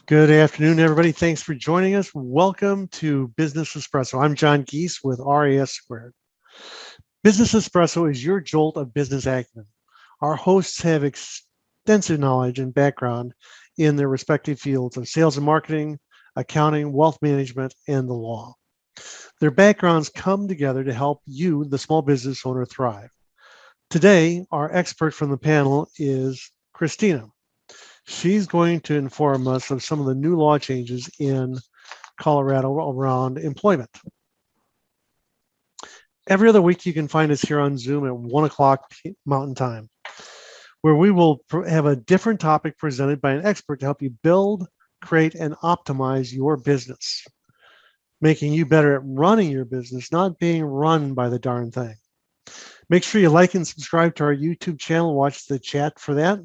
Good afternoon, everybody. Thanks for joining us. Welcome to Business Espresso. I'm John Geese with RAS Squared. Business Espresso is your jolt of business acumen. Our hosts have extensive knowledge and background in their respective fields of sales and marketing, accounting, wealth management, and the law. Their backgrounds come together to help you, the small business owner, thrive. Today, our expert from the panel is Christina. She's going to inform us of some of the new law changes in Colorado around employment. Every other week, you can find us here on Zoom at 1 o'clock Mountain Time, where we will have a different topic presented by an expert to help you build, create, and optimize your business, making you better at running your business, not being run by the darn thing. Make sure you like and subscribe to our YouTube channel. Watch the chat for that.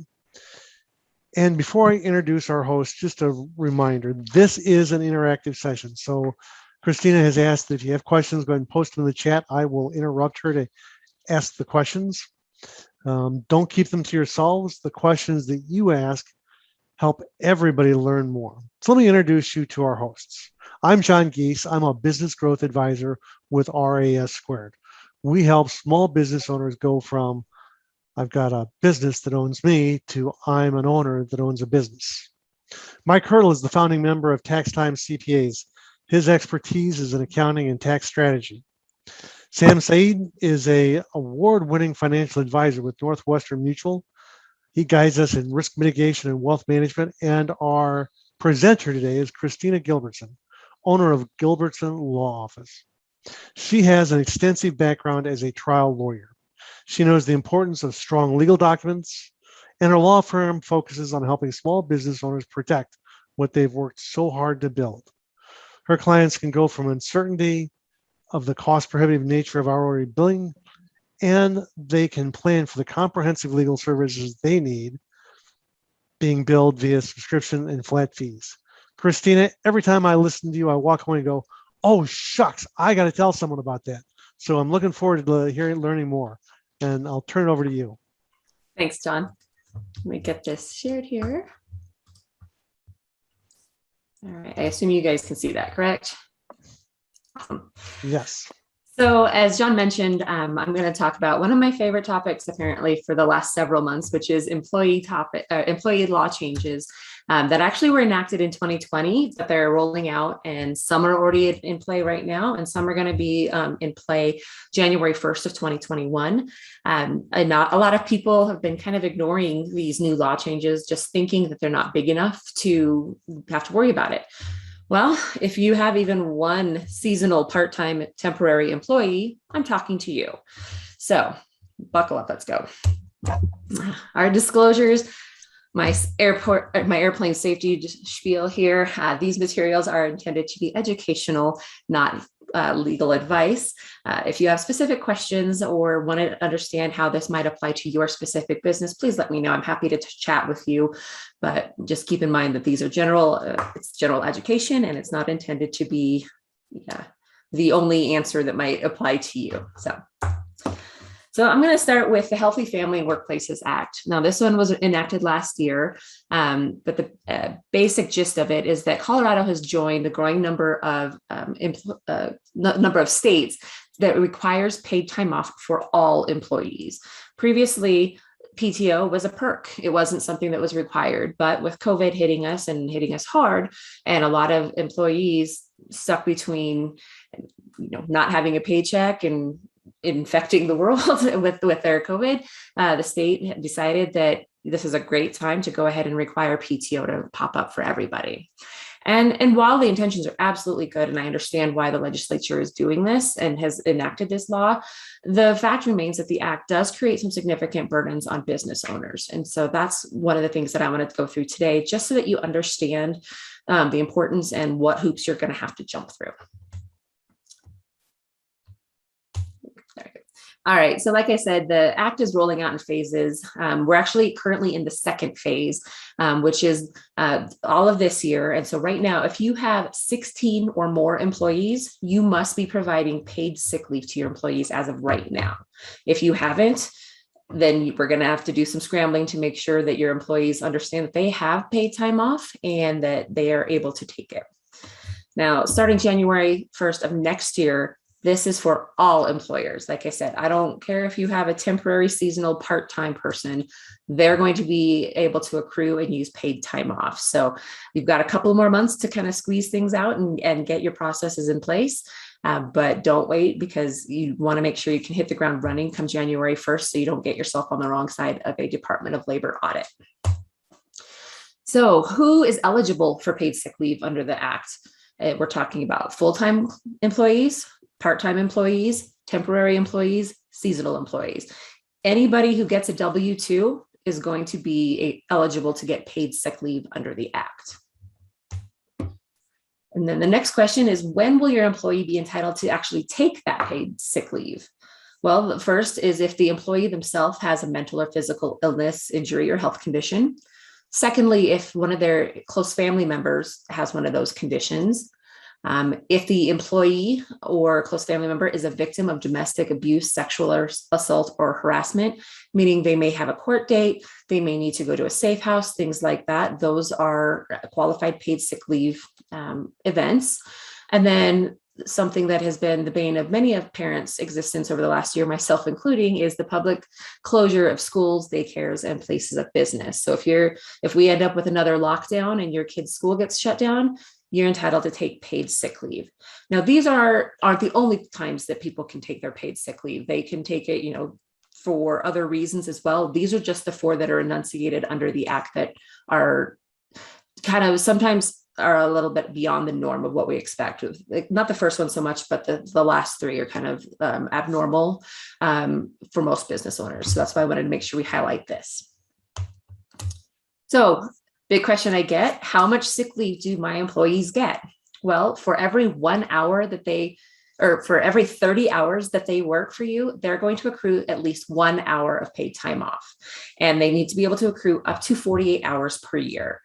And before I introduce our host, just a reminder, this is an interactive session. So Christina has asked that if you have questions, go ahead and post them in the chat. I will interrupt her to ask the questions. Don't keep them to yourselves. The questions that you ask help everybody learn more. So let me introduce you to our hosts. I'm John Geese. I'm a business growth advisor with RAS Squared. We help small business owners go from I've got a business that owns me to I'm an owner that owns a business. Mike Hurdle is the founding member of Tax Time CPAs. His expertise is in accounting and tax strategy. Sam Saeed is an award-winning financial advisor with Northwestern Mutual. He guides us in risk mitigation and wealth management. And our presenter today is Christina Gilbertson, owner of Gilbertson Law Office. She has an extensive background as a trial lawyer. She knows the importance of strong legal documents, and her law firm focuses on helping small business owners protect what they've worked so hard to build. Her clients can go from uncertainty of the cost prohibitive nature of hourly billing, and they can plan for the comprehensive legal services they need being billed via subscription and flat fees. Christina, every time I listen to you, I walk away and go, oh, shucks, I got to tell someone about that. So I'm looking forward to learning more. And I'll turn it over to you. Thanks, John. Let me get this shared here. All right, I assume you guys can see that, correct? Awesome. Yes. So as John mentioned, I'm going to talk about one of my favorite topics apparently for the last several months, which is employee law changes that actually were enacted in 2020, but they're rolling out, and some are already in play right now, and some are going to be in play January 1st of 2021. And not a lot of people have been kind of ignoring these new law changes, just thinking that they're not big enough to have to worry about it. Well, if you have even one seasonal part-time temporary employee, I'm talking to you. So buckle up, let's go. Our disclosures, my airplane safety spiel here. These materials are intended to be educational, not legal advice. If you have specific questions or want to understand how this might apply to your specific business, please let me know. I'm happy to chat with you, but just keep in mind that these are it's general education, and it's not intended to be the only answer that might apply to you. So I'm going to start with the Healthy Family and Workplaces Act. Now, this one was enacted last year, but the basic gist of it is that Colorado has joined the growing number of states that requires paid time off for all employees. Previously, PTO was a perk. It wasn't something that was required, but with COVID hitting us and hitting us hard, and a lot of employees stuck between, not having a paycheck and infecting the world with their COVID, the state decided that this is a great time to go ahead and require PTO to pop up for everybody. And while the intentions are absolutely good, and I understand why the legislature is doing this and has enacted this law, the fact remains that the act does create some significant burdens on business owners. And so that's one of the things that I wanted to go through today, just so that you understand the importance and what hoops you're going to have to jump through. All right, so like I said, the act is rolling out in phases. We're actually currently in the second phase, which is all of this year. And so right now, if you have 16 or more employees, you must be providing paid sick leave to your employees as of right now. If you haven't, then we're going to have to do some scrambling to make sure that your employees understand that they have paid time off and that they are able to take it. Now, starting January 1st of next year, this is for all employers. Like I said, I don't care if you have a temporary, seasonal, part-time person, they're going to be able to accrue and use paid time off. So you've got a couple more months to kind of squeeze things out and get your processes in place. But don't wait, because you want to make sure you can hit the ground running come January 1st so you don't get yourself on the wrong side of a Department of Labor audit. So who is eligible for paid sick leave under the Act? We're talking about full-time employees, part-time employees, temporary employees, seasonal employees. Anybody who gets a W-2 is going to be eligible to get paid sick leave under the Act. And then the next question is, when will your employee be entitled to actually take that paid sick leave? Well, the first is if the employee themselves has a mental or physical illness, injury, or health condition. Secondly, if one of their close family members has one of those conditions. If the employee or close family member is a victim of domestic abuse, sexual assault, or harassment, meaning they may have a court date, they may need to go to a safe house, things like that. Those are qualified paid sick leave events. And then something that has been the bane of many of parents' existence over the last year, myself including, is the public closure of schools, daycares, and places of business. So if we end up with another lockdown and your kid's school gets shut down, you're entitled to take paid sick leave. Now, these aren't the only times that people can take their paid sick leave. They can take it, for other reasons as well. These are just the 4 that are enunciated under the Act that are kind of sometimes are a little bit beyond the norm of what we expect. Like, not the first one so much, but the last 3 are kind of abnormal for most business owners. So that's why I wanted to make sure we highlight this. So, big question I get, how much sick leave do my employees get? Well, for every 1 hour for every 30 hours that they work for you, they're going to accrue at least 1 hour of paid time off. And they need to be able to accrue up to 48 hours per year,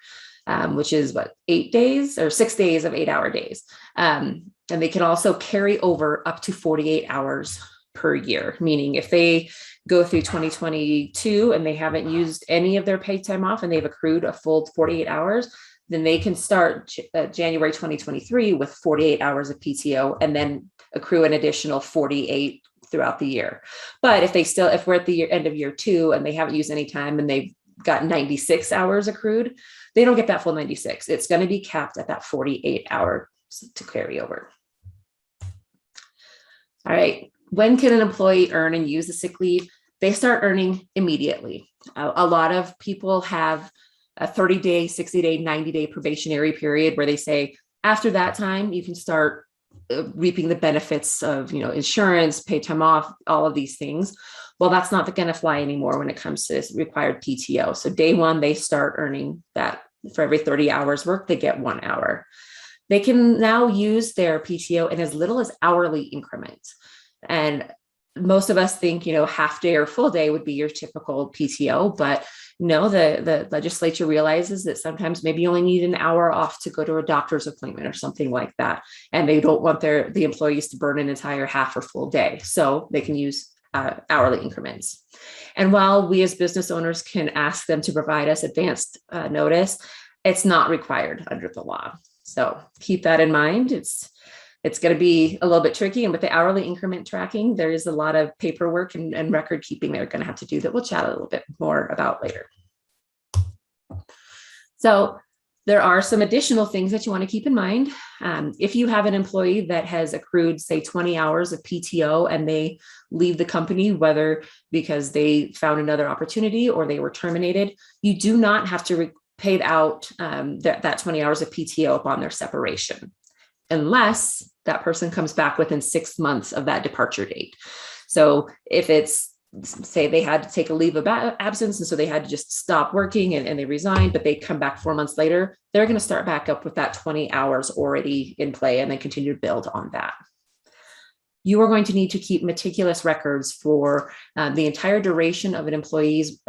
which is 8 days or 6 days of 8-hour days. And they can also carry over up to 48 hours per year, meaning if they go through 2022 and they haven't used any of their paid time off and they've accrued a full 48 hours, then they can start January 2023 with 48 hours of PTO and then accrue an additional 48 throughout the year. But if we're at the end of year 2 and they haven't used any time and they've got 96 hours accrued, they don't get that full 96. It's going to be capped at that 48 hour to carry over. All right. When can an employee earn and use the sick leave? They start earning immediately. A lot of people have a 30-day, 60-day, 90-day probationary period where they say, after that time, you can start reaping the benefits of, insurance, paid time off, all of these things. Well, that's not going to fly anymore when it comes to this required PTO. So day 1, they start earning that. For every 30 hours work, they get 1 hour. They can now use their PTO in as little as hourly increments. And most of us think, half day or full day would be your typical PTO, but no, the legislature realizes that sometimes maybe you only need an hour off to go to a doctor's appointment or something like that. And they don't want the employees to burn an entire half or full day. So they can use hourly increments. And while we as business owners can ask them to provide us advanced notice, it's not required under the law. So keep that in mind. It's going to be a little bit tricky. And with the hourly increment tracking, there is a lot of paperwork and record keeping they're going to have to do that we'll chat a little bit more about later. So there are some additional things that you want to keep in mind. If you have an employee that has accrued, say, 20 hours of PTO and they leave the company, whether because they found another opportunity or they were terminated, you do not have to pay out that 20 hours of PTO upon their separation, unless that person comes back within 6 months of that departure date. So if it's, say they had to take a leave of absence, and so they had to just stop working and they resigned, but they come back 4 months later, they're going to start back up with that 20 hours already in play and then continue to build on that. You are going to need to keep meticulous records for the entire duration of an employee's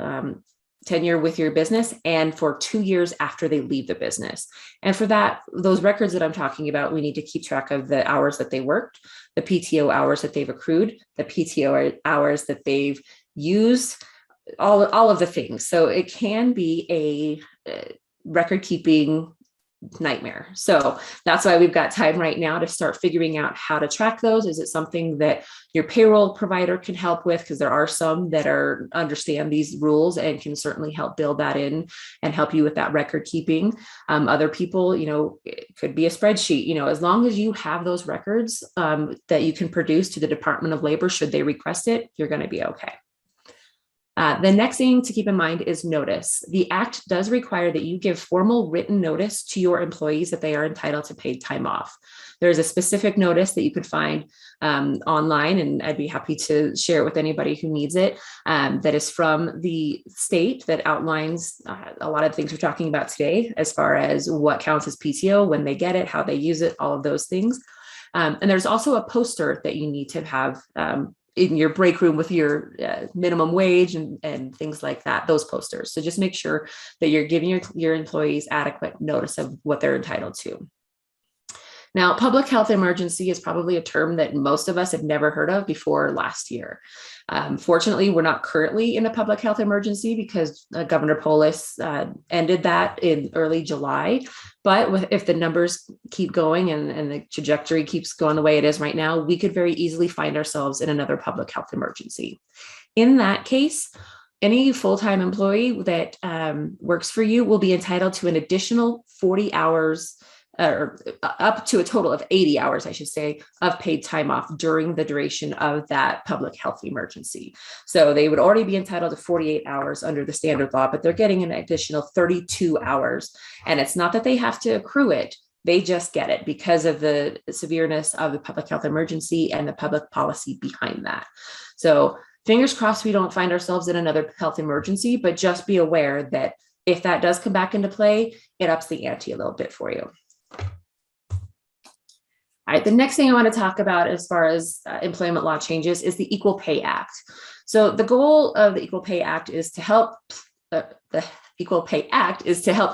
tenure with your business and for 2 years after they leave the business. And for that, those records that I'm talking about, we need to keep track of the hours that they worked, the PTO hours that they've accrued, the PTO hours that they've used, all of the things. So it can be a record keeping nightmare. So that's why we've got time right now to start figuring out how to track those. Is it something that your payroll provider can help with? Because there are some that understand these rules and can certainly help build that in and help you with that record keeping. Other people, it could be a spreadsheet, as long as you have those records that you can produce to the Department of Labor, should they request it, you're going to be okay. The next thing to keep in mind is notice. The Act does require that you give formal written notice to your employees that they are entitled to paid time off. There's a specific notice that you could find online, and I'd be happy to share it with anybody who needs it, that is from the state that outlines a lot of things we're talking about today, as far as what counts as PTO, when they get it, how they use it, all of those things. And there's also a poster that you need to have in your break room with your minimum wage and things like that, those posters. So just make sure that you're giving your employees adequate notice of what they're entitled to. Now, public health emergency is probably a term that most of us have never heard of before last year. Fortunately, we're not currently in a public health emergency because Governor Polis ended that in early July. But if the numbers keep going and the trajectory keeps going the way it is right now, we could very easily find ourselves in another public health emergency. In that case, any full-time employee that works for you will be entitled to an additional 40 hours or up to a total of 80 hours, I should say, of paid time off during the duration of that public health emergency. So they would already be entitled to 48 hours under the standard law, but they're getting an additional 32 hours. And it's not that they have to accrue it. They just get it because of the severeness of the public health emergency and the public policy behind that. So fingers crossed we don't find ourselves in another health emergency, but just be aware that if that does come back into play, it ups the ante a little bit for you. All right, the next thing I want to talk about as far as employment law changes is the Equal Pay Act. So the goal of the Equal Pay Act is to help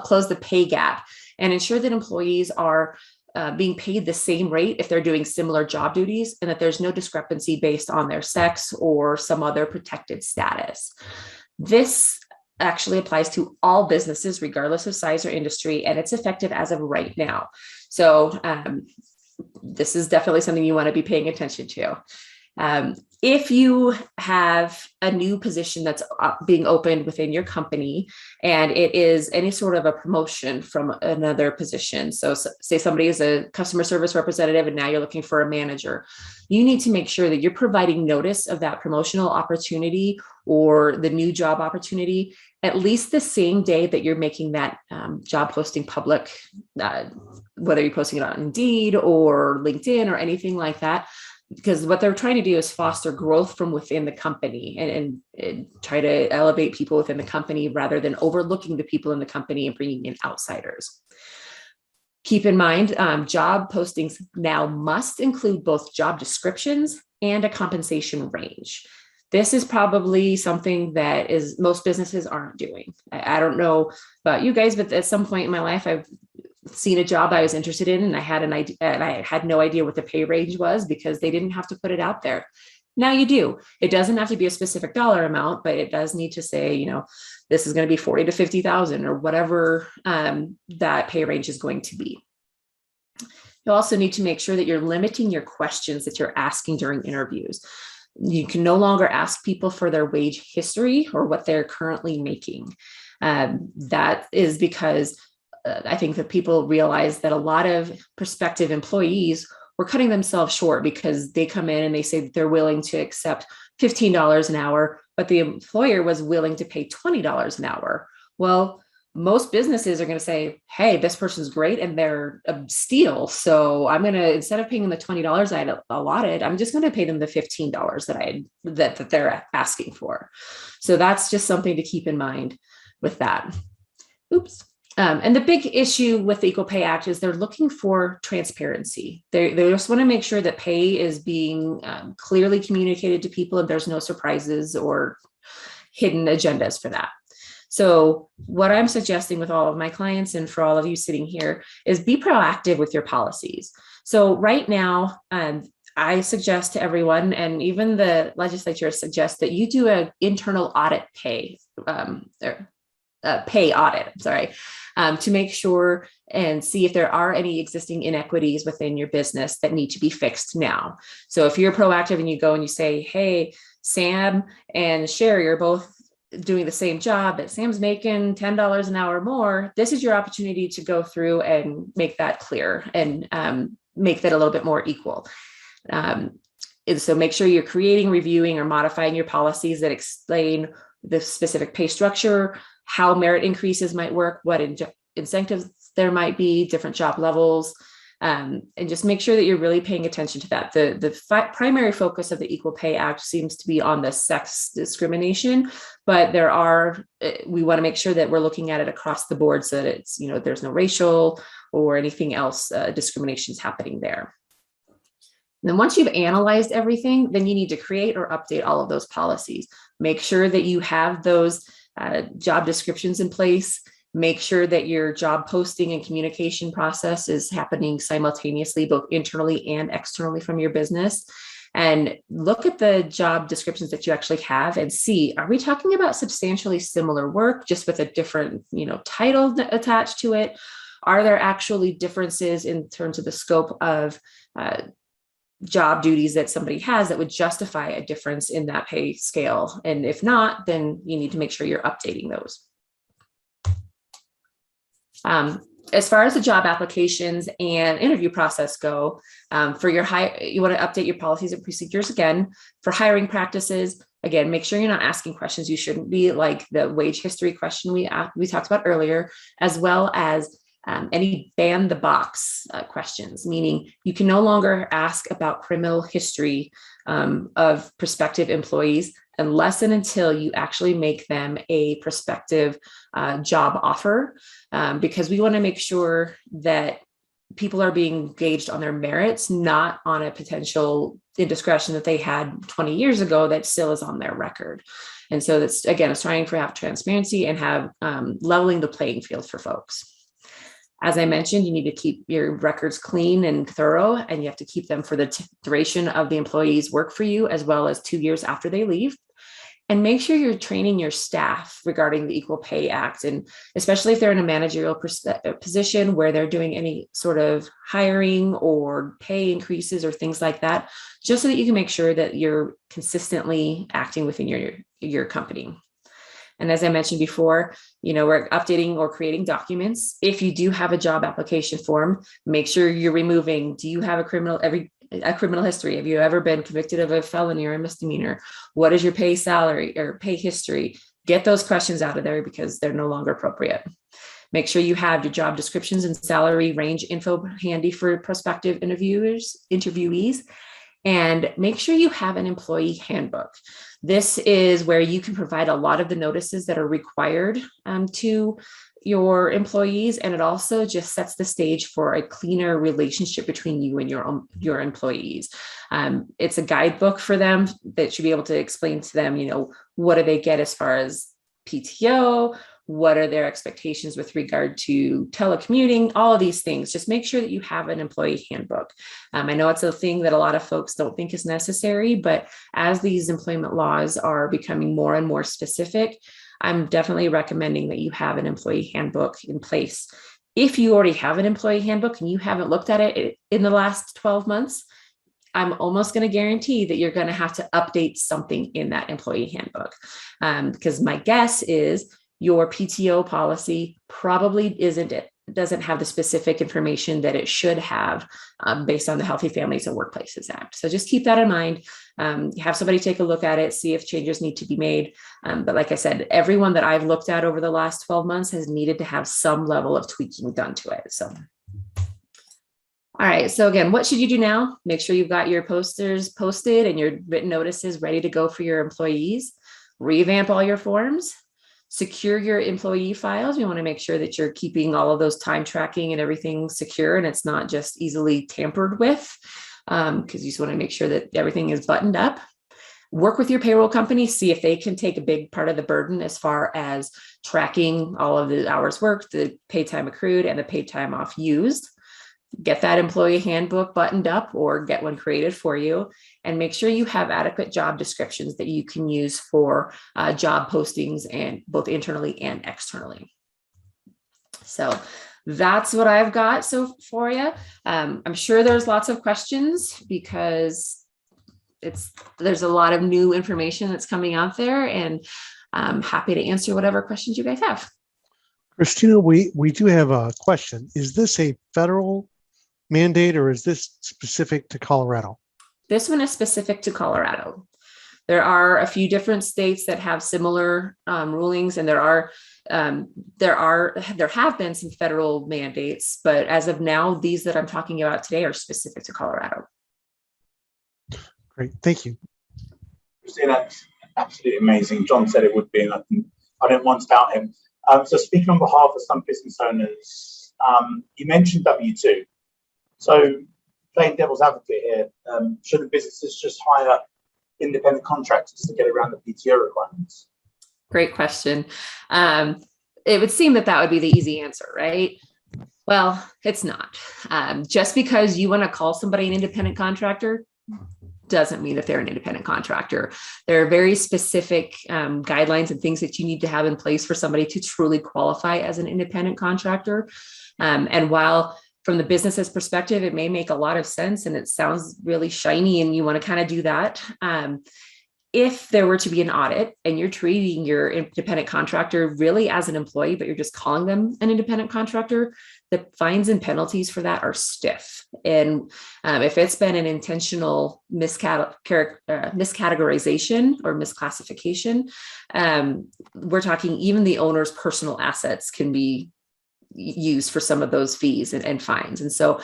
close the pay gap and ensure that employees are being paid the same rate if they're doing similar job duties, and that there's no discrepancy based on their sex or some other protected status. This actually applies to all businesses, regardless of size or industry, and it's effective as of right now. So this is definitely something you want to be paying attention to. If you have a new position that's being opened within your company and it is any sort of a promotion from another position, so say somebody is a customer service representative and now you're looking for a manager, you need to make sure that you're providing notice of that promotional opportunity or the new job opportunity at least the same day that you're making that job posting public, whether you're posting it on Indeed or LinkedIn or anything like that. Because what they're trying to do is foster growth from within the company and try to elevate people within the company rather than overlooking the people in the company and bringing in outsiders. Keep in mind, job postings now must include both job descriptions and a compensation range. This is probably something that most businesses aren't doing. I don't know about you guys, but at some point in my life, I've seen a job I was interested in and I had an idea and I had no idea what the pay range was because they didn't have to put it out there. Now you do. It doesn't have to be a specific dollar amount, but it does need to say, this is going to be 40 to 50,000 or whatever that pay range is going to be. You also need to make sure that you're limiting your questions that you're asking during interviews. You can no longer ask people for their wage history or what they're currently making. That is because I think that people realize that a lot of prospective employees were cutting themselves short because they come in and they say that they're willing to accept $15 an hour, but the employer was willing to pay $20 an hour. Well, most businesses are going to say, hey, this person's great and they're a steal. So I'm going to, instead of paying them the $20 I had allotted, I'm just going to pay them the $15 that they're asking for. So that's just something to keep in mind with that. Oops. And the big issue with the Equal Pay Act is they're looking for transparency. They just want to make sure that pay is being clearly communicated to people and there's no surprises or hidden agendas for that. So what I'm suggesting with all of my clients and for all of you sitting here is be proactive with your policies. So right now, I suggest to everyone, and even the legislature suggests, that you do an internal audit pay, or pay audit, sorry, to make sure and see if there are any existing inequities within your business that need to be fixed now. So if you're proactive and you go and you say, hey, Sam and Sherry are both doing the same job, but Sam's making $10 an hour more, this is your opportunity to go through and make that clear and make that a little bit more equal. And so make sure you're creating, reviewing, or modifying your policies that explain the specific pay structure, how merit increases might work, what incentives there might be, different job levels, and just make sure that you're really paying attention to that. The primary focus of the Equal Pay Act seems to be on the sex discrimination, but we want to make sure that we're looking at it across the board so that it's, there's no racial or anything else discriminations happening there. And then once you've analyzed everything, then you need to create or update all of those policies. Make sure that you have those job descriptions in place. Make sure that your job posting and communication process is happening simultaneously, both internally and externally from your business. And look at the job descriptions that you actually have and see, are we talking about substantially similar work, just with a different, title attached to it? Are there actually differences in terms of the scope of job duties that somebody has that would justify a difference in that pay scale? And if not, then you need to make sure you're updating those. As far as the job applications and interview process go, for your you want to update your policies and procedures again. For hiring practices, again, make sure you're not asking questions you shouldn't be, like the wage history question we talked about earlier, as well as any ban the box questions, meaning you can no longer ask about criminal history of prospective employees unless and until you actually make them a prospective job offer, because we want to make sure that people are being engaged on their merits, not on a potential indiscretion that they had 20 years ago that still is on their record. And so that's, again, it's trying to have transparency and have leveling the playing field for folks. As I mentioned, you need to keep your records clean and thorough, and you have to keep them for the duration of the employee's work for you, as well as 2 years after they leave. And make sure you're training your staff regarding the Equal Pay Act, and especially if they're in a managerial position where they're doing any sort of hiring or pay increases or things like that, just so that you can make sure that you're consistently acting within your company. And as I mentioned before, we're updating or creating documents. If you do have a job application form, make sure you're removing, do you have a criminal history? Have you ever been convicted of a felony or a misdemeanor? What is your pay salary or pay history? Get those questions out of there because they're no longer appropriate. Make sure you have your job descriptions and salary range info handy for prospective interviewees. And make sure you have an employee handbook. This is where you can provide a lot of the notices that are required to your employees. And it also just sets the stage for a cleaner relationship between you and your employees. It's a guidebook for them that should be able to explain to them, what do they get as far as PTO? What are their expectations with regard to telecommuting? All of these things. Just make sure that you have an employee handbook. I know it's a thing that a lot of folks don't think is necessary, but as these employment laws are becoming more and more specific, I'm definitely recommending that you have an employee handbook in place. If you already have an employee handbook and you haven't looked at it in the last 12 months, I'm almost going to guarantee that you're going to have to update something in that employee handbook. Because my guess is your PTO policy probably doesn't have the specific information that it should have based on the Healthy Families and Workplaces Act. So just keep that in mind. Have somebody take a look at it, see if changes need to be made. But like I said, everyone that I've looked at over the last 12 months has needed to have some level of tweaking done to it. So, all right. So again, what should you do now? Make sure you've got your posters posted and your written notices ready to go for your employees. Revamp all your forms. Secure your employee files. You want to make sure that you're keeping all of those time tracking and everything secure and it's not just easily tampered with, because you just want to make sure that everything is buttoned up. Work with your payroll company, see if they can take a big part of the burden as far as tracking all of the hours worked, the paid time accrued, and the paid time off used. get that employee handbook buttoned up or get one created for you, and make sure you have adequate job descriptions that you can use for job postings, and both internally and externally. So that's what I've got for you. I'm sure there's lots of questions because there's a lot of new information that's coming out there, and I'm happy to answer whatever questions you guys have. Christina, we do have a question. Is this a federal mandate or is this specific to Colorado? This one is specific to Colorado. There are a few different states that have similar rulings, and there have been some federal mandates, but as of now, these that I'm talking about today are specific to Colorado. Great, thank you. Christina, that's absolutely amazing. John said it would be, and I didn't want to doubt him. So speaking on behalf of some business owners, you mentioned W-2. So playing devil's advocate here, shouldn't businesses just hire independent contractors to get around the PTO requirements? Great question. It would seem that would be the easy answer, right? Well, it's not. Just because you want to call somebody an independent contractor doesn't mean that they're an independent contractor. There are very specific guidelines and things that you need to have in place for somebody to truly qualify as an independent contractor. And while from the business's perspective, it may make a lot of sense and it sounds really shiny and you want to kind of do that. If there were to be an audit and you're treating your independent contractor really as an employee, but you're just calling them an independent contractor, the fines and penalties for that are stiff. And if it's been an intentional miscategorization or misclassification, we're talking even the owner's personal assets can be used for some of those fees and fines. And so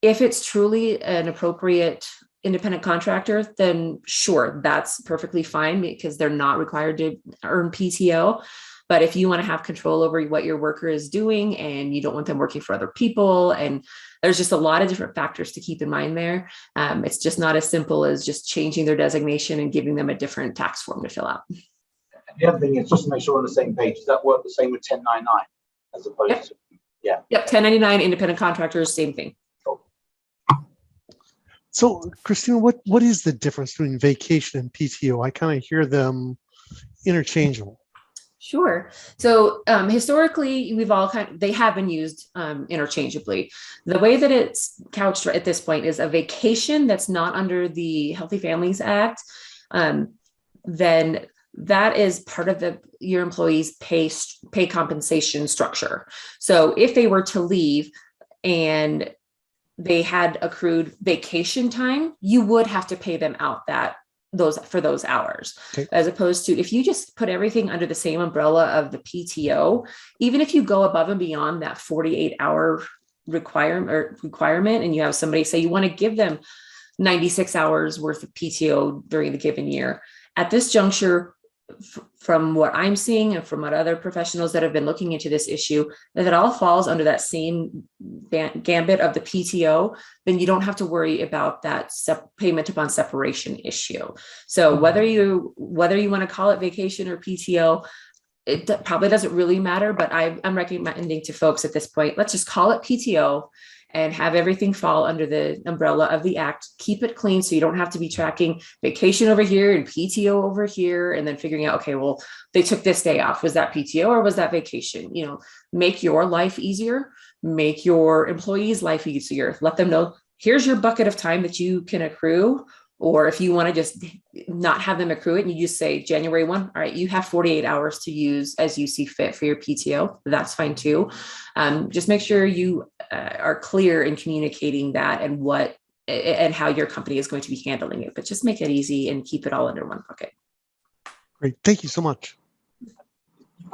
if it's truly an appropriate independent contractor, then sure, that's perfectly fine because they're not required to earn PTO. But if you want to have control over what your worker is doing and you don't want them working for other people, and there's just a lot of different factors to keep in mind there. It's just not as simple as just changing their designation and giving them a different tax form to fill out. And the other thing is just to make sure we're on the same page. Does that work the same with 1099 as opposed to, yeah. Yep, 1099 independent contractors, same thing. So, Christina, what is the difference between vacation and PTO? I kind of hear them interchangeable. Sure. So historically, they have been used interchangeably. The way that it's couched at this point is a vacation that's not under the Healthy Families Act. Then that is part of your employees' pay compensation structure. So if they were to leave and they had accrued vacation time, you would have to pay them out for those hours. Okay. As opposed to if you just put everything under the same umbrella of the PTO, even if you go above and beyond that 48-hour requirement, and you have somebody say you want to give them 96 hours worth of PTO during the given year, at this juncture, from what I'm seeing and from what other professionals that have been looking into this issue, that it all falls under that same gambit of the PTO, then you don't have to worry about that payment upon separation issue. So whether you want to call it vacation or PTO, it probably doesn't really matter, but I'm recommending to folks at this point, let's just call it PTO and have everything fall under the umbrella of the act. Keep it clean so you don't have to be tracking vacation over here and PTO over here and then figuring out, okay, well, they took this day off. Was that PTO or was that vacation? Make your life easier, make your employees' life easier. Let them know, here's your bucket of time that you can accrue. Or if you want to just not have them accrue it and you just say January 1, all right, you have 48 hours to use as you see fit for your PTO. That's fine too. Just make sure you are clear in communicating that and how your company is going to be handling it, but just make it easy and keep it all under one bucket. Great. Thank you so much. You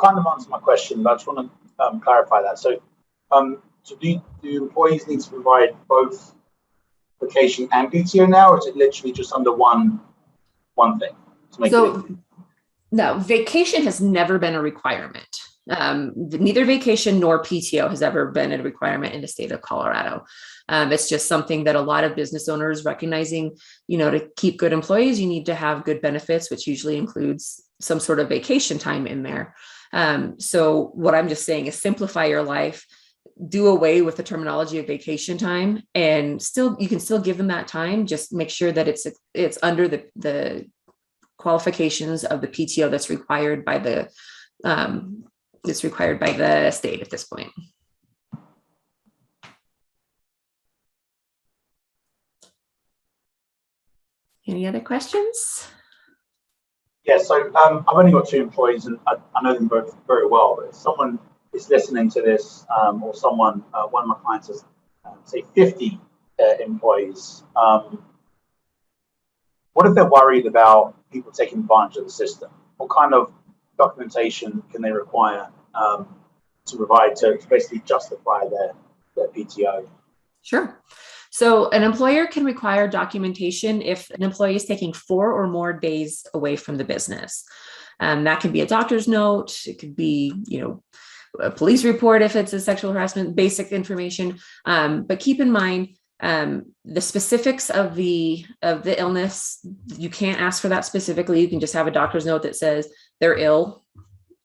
kind of answered my question, but I just want to clarify that. So, do employees need to provide both vacation and PTO now, or is it literally just under one thing to make it? No, vacation has never been a requirement. Neither vacation nor PTO has ever been a requirement in the state of Colorado. It's just something that a lot of business owners recognizing, to keep good employees, you need to have good benefits, which usually includes some sort of vacation time in there. So what I'm just saying is simplify your life. do away with the terminology of vacation time, and you can still give them that time. Just make sure that it's under the qualifications of the PTO that's required by the state at this point. Any other questions? Yeah, so I've only got 2 employees, and I know them both very well. But if someone is listening to this, or someone, one of my clients has, say, 50 employees, what if they're worried about people taking advantage of the system? What kind of documentation can they require to provide to basically justify their PTO? Sure. So an employer can require documentation if an employee is taking 4 or more days away from the business. That could be a doctor's note. It could be, a police report if it's a sexual harassment, basic information. But keep in mind, the specifics of the illness, you can't ask for that specifically. You can just have a doctor's note that says they're ill,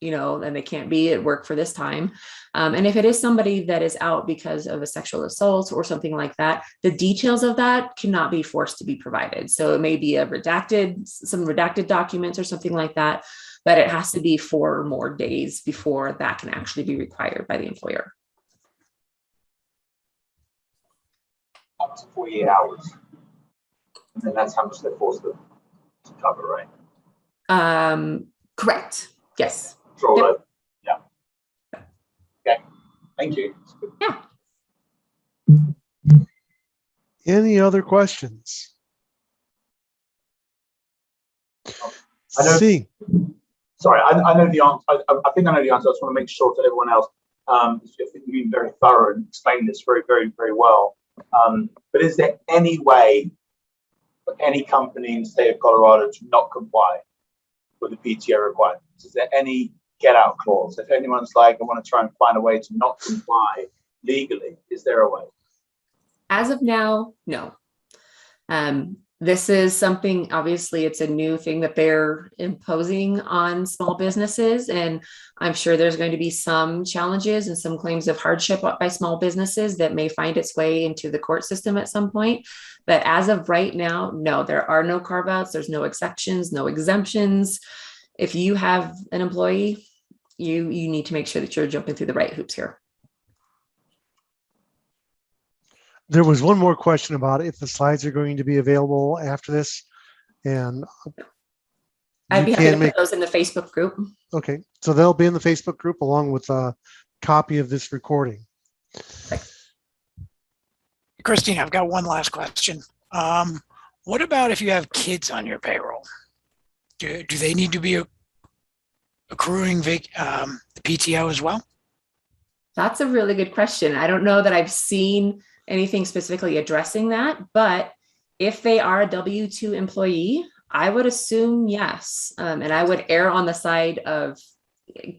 and they can't be at work for this time. And if it is somebody that is out because of a sexual assault or something like that, the details of that cannot be forced to be provided. So it may be some redacted documents or something like that, but it has to be 4 or more days before that can actually be required by the employer. Up to 48 hours. And then that's how much they're forced to cover, right? Correct. Yes. Yep. Yeah. Okay. Thank you. Yeah. Any other questions? I know. See. Sorry, I know the answer. I think I know the answer. I just want to make sure that everyone else, I think you've been very thorough and explained this very, very, very well. But is there any way for any company in the state of Colorado to not comply with the PTO requirements? Is there any get out clause? If anyone's like, I want to try and find a way to not comply legally, is there a way? As of now, no. This is something, obviously, it's a new thing that they're imposing on small businesses. And I'm sure there's going to be some challenges and some claims of hardship by small businesses that may find its way into the court system at some point. But as of right now, no, there are no carve outs. There's no exceptions, no exemptions. If you have an employee, you need to make sure that you're jumping through the right hoops here. There was one more question about if the slides are going to be available after this, and I'd be happy to put those in the Facebook group. Okay, so they'll be in the Facebook group along with a copy of this recording. Christina, I've got one last question. What about if you have kids on your payroll? Do they need to be accruing the PTO as well? That's a really good question. I don't know that I've seen anything specifically addressing that, but if they are a W-2 employee, I would assume yes. And I would err on the side of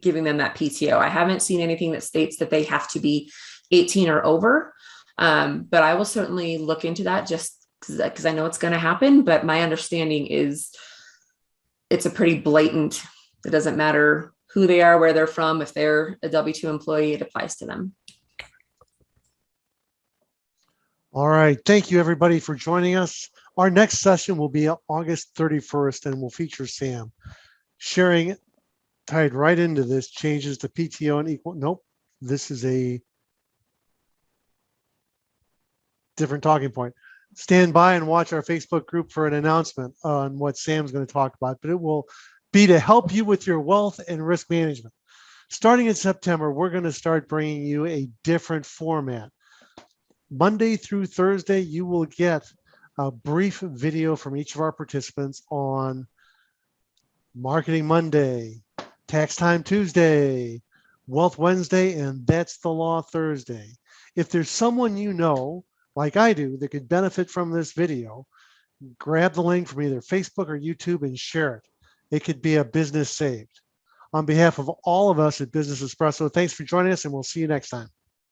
giving them that PTO. I haven't seen anything that states that they have to be 18 or over, but I will certainly look into that just because I know it's going to happen. But my understanding is it's a pretty blatant, it doesn't matter who they are, where they're from. If they're a W-2 employee, it applies to them. All right. Thank you, everybody, for joining us. Our next session will be August 31st, and will feature Sam sharing, tied right into this, changes to PTO and equal. Nope, this is a different talking point. Stand by and watch our Facebook group for an announcement on what Sam's going to talk about, but it will be to help you with your wealth and risk management. Starting in September, we're going to start bringing you a different format. Monday through Thursday, you will get a brief video from each of our participants on Marketing Monday, Tax Time Tuesday, Wealth Wednesday, and That's the Law Thursday. If there's someone you know, like I do, that could benefit from this video, grab the link from either Facebook or YouTube and share it. It could be a business saved. On behalf of all of us at Business Espresso, thanks for joining us, and we'll see you next time.